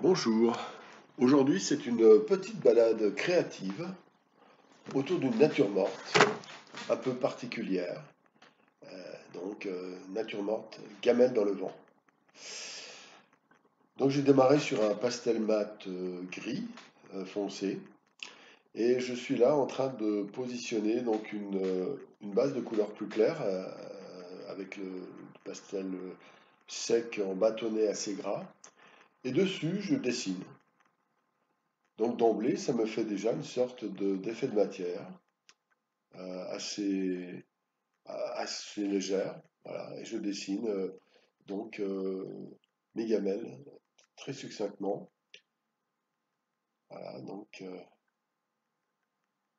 Bonjour, aujourd'hui c'est une petite balade créative autour d'une nature morte un peu particulière. Nature morte, gamelle dans le vent. Donc j'ai démarré sur un pastel mat gris foncé et je suis là en train de positionner donc une base de couleur plus claire avec le pastel sec en bâtonnet assez gras et dessus je dessine. Donc d'emblée, ça me fait déjà une sorte d'effet de matière assez, assez légère. Voilà, et je dessine donc mes gamelles très succinctement.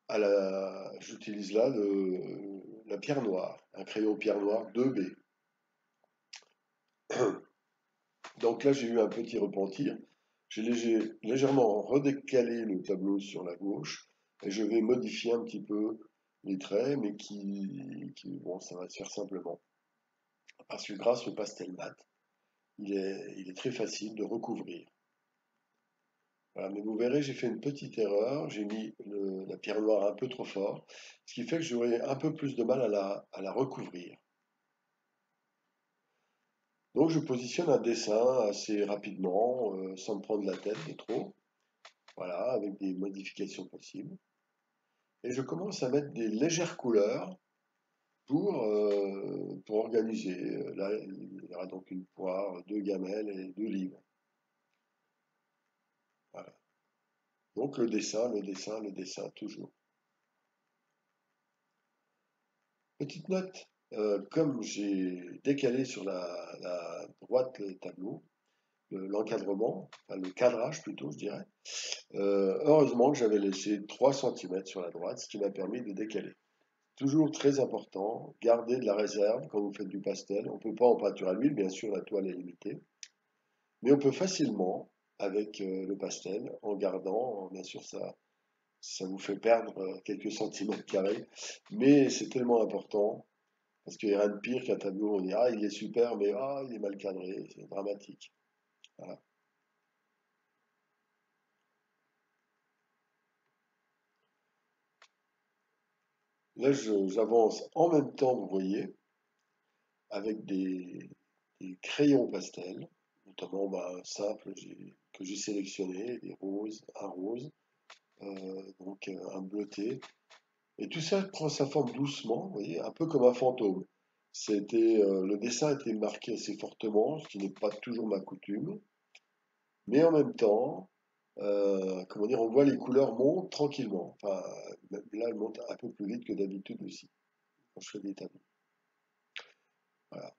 Voilà, j'utilise là la pierre noire, un crayon pierre noire 2B. Donc là, j'ai eu un petit repentir. J'ai légèrement redécalé le tableau sur la gauche et je vais modifier un petit peu les traits, mais bon, ça va se faire simplement. Parce que grâce au pastel mat, il est très facile de recouvrir. Voilà, mais vous verrez, j'ai fait une petite erreur, j'ai mis la pierre noire un peu trop fort, ce qui fait que j'aurai un peu plus de mal à la recouvrir. Donc je positionne un dessin assez rapidement, sans me prendre la tête de trop, voilà, avec des modifications possibles. Et je commence à mettre des légères couleurs pour organiser. Là, il y aura donc une poire, deux gamelles et deux livres. Voilà. Donc le dessin, le dessin, le dessin, toujours. Petite note, comme j'ai décalé sur la droite le tableau, l'encadrement, enfin le cadrage plutôt, je dirais, heureusement que j'avais laissé 3 cm sur la droite, ce qui m'a permis de décaler. Toujours très important, gardez de la réserve quand vous faites du pastel. On ne peut pas en peinture à l'huile, bien sûr, la toile est limitée. Mais on peut facilement, avec le pastel, en gardant, bien sûr, ça vous fait perdre quelques centimètres carrés, mais c'est tellement important, parce qu'il n'y a rien de pire qu'un tableau, on dit, ah, il est super, mais ah, il est mal cadré, c'est dramatique. Voilà. Là, j'avance en même temps, vous voyez, avec des crayons pastel, notamment simple que j'ai sélectionné, des roses, un rose, un bleuté. Et tout ça prend sa forme doucement, vous voyez, un peu comme un fantôme. Le dessin a été marqué assez fortement, ce qui n'est pas toujours ma coutume, mais en même temps, comment dire, on voit les couleurs montent tranquillement. Enfin, là, elles montent un peu plus vite que d'habitude aussi, quand je fais des tableaux. Voilà.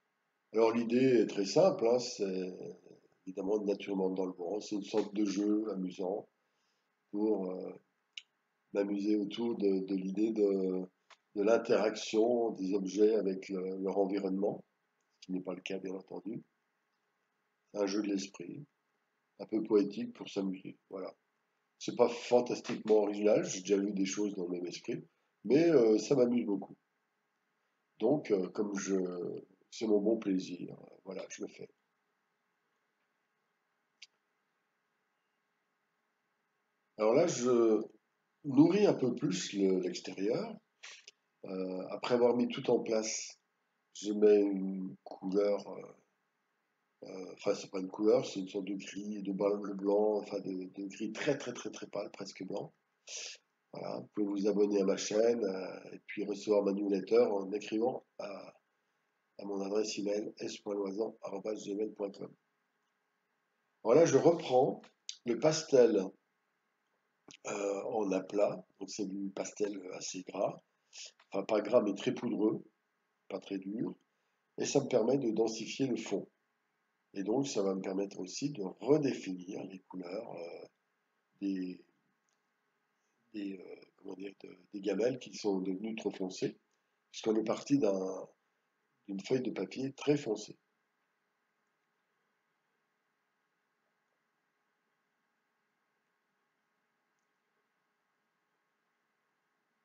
Alors l'idée est très simple, hein, c'est évidemment naturellement dans le vent, c'est une sorte de jeu amusant pour m'amuser autour de l'idée de l'interaction des objets avec leur environnement, ce qui n'est pas le cas bien entendu. C'est un jeu de l'esprit, un peu poétique pour s'amuser. Voilà. C'est pas fantastiquement original, j'ai déjà lu des choses dans le même esprit, mais ça m'amuse beaucoup. Donc, c'est mon bon plaisir, voilà, je le fais. Alors là, je nourris un peu plus l'extérieur. Après avoir mis tout en place, je mets une couleur, enfin c'est pas une couleur, c'est une sorte de gris, de blanc, enfin de gris très très très très pâle, presque blanc. Voilà, vous pouvez vous abonner à ma chaîne et puis recevoir ma newsletter en écrivant à mon adresse email s.loisan@gmail.com. Voilà, je reprends le pastel en aplat, donc c'est du pastel assez gras, enfin pas gras mais très poudreux, pas très dur, et ça me permet de densifier le fond. Et donc ça va me permettre aussi de redéfinir les couleurs des, comment dire, des gamelles qui sont devenues trop foncées, puisqu'on est parti d'une feuille de papier très foncée.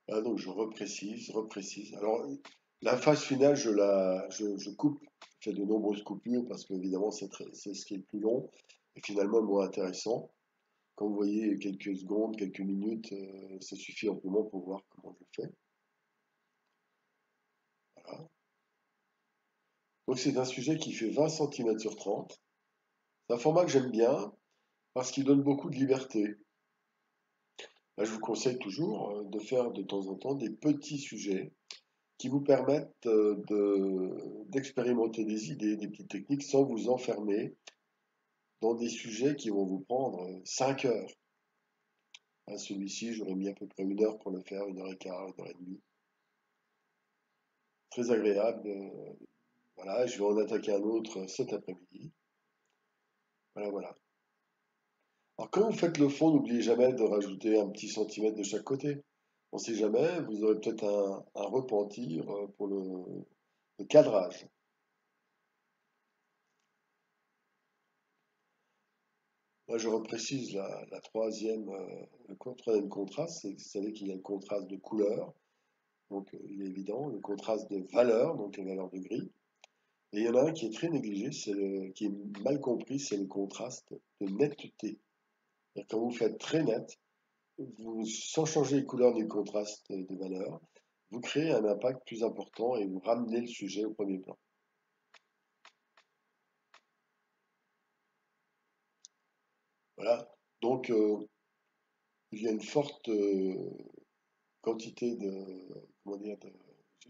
Là, donc je reprécise, reprécise. Alors la phase finale, je coupe, je fais de nombreuses coupures parce qu'évidemment c'est ce qui est le plus long. est finalement moins intéressant. Quand vous voyez quelques secondes, quelques minutes, ça suffit amplement pour voir comment je fais. Voilà. Donc c'est un sujet qui fait 20 cm sur 30. C'est un format que j'aime bien parce qu'il donne beaucoup de liberté. Là, je vous conseille toujours de faire de temps en temps des petits sujets qui vous permettent d'expérimenter des idées, des petites techniques sans vous enfermer dans des sujets qui vont vous prendre 5 heures. Hein, celui-ci, j'aurais mis à peu près 1 heure pour le faire, 1 heure et quart, 1 heure et demie. Très agréable. Voilà, je vais en attaquer un autre cet après-midi. Voilà, voilà. Alors, quand vous faites le fond, n'oubliez jamais de rajouter un petit centimètre de chaque côté. On ne sait jamais, vous aurez peut-être un repentir pour le cadrage. Là, je reprécise la troisième, le troisième contraste, c'est que vous savez qu'il y a le contraste de couleur, donc il est évident, le contraste de valeur, donc les valeurs de gris. Et il y en a un qui est très négligé, qui est mal compris, c'est le contraste de netteté. C'est-à-dire quand vous faites très net, sans changer les couleurs ni le contraste des valeurs, vous créez un impact plus important et vous ramenez le sujet au premier plan. Voilà. Donc, il y a une forte quantité comment dire,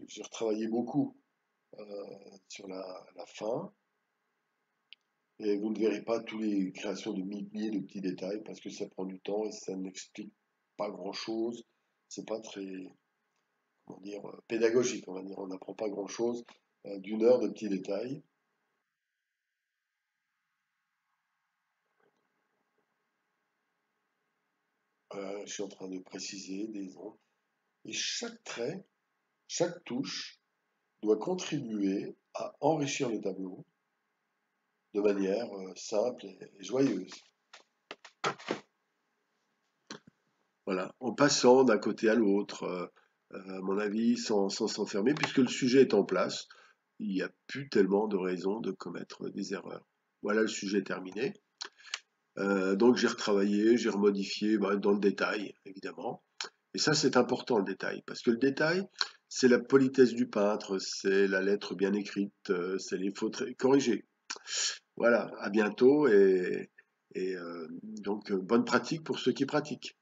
j'ai retravaillé beaucoup sur la fin et vous ne verrez pas toutes les créations de milliers de petits détails parce que ça prend du temps et ça n'explique pas grand-chose. C'est pas très, comment dire, pédagogique, on va dire. On n'apprend pas grand-chose d'1 heure de petits détails. Je suis en train de préciser des ondes. Et chaque trait, chaque touche doit contribuer à enrichir le tableau de manière simple et joyeuse. Voilà, en passant d'un côté à l'autre, à mon avis, sans s'enfermer, puisque le sujet est en place, il n'y a plus tellement de raisons de commettre des erreurs. Voilà, le sujet est terminé. Donc j'ai retravaillé, j'ai remodifié dans le détail, évidemment. Et ça, c'est important, le détail, parce que le détail, c'est la politesse du peintre, c'est la lettre bien écrite, c'est les fautes corrigées. Voilà, à bientôt et donc bonne pratique pour ceux qui pratiquent.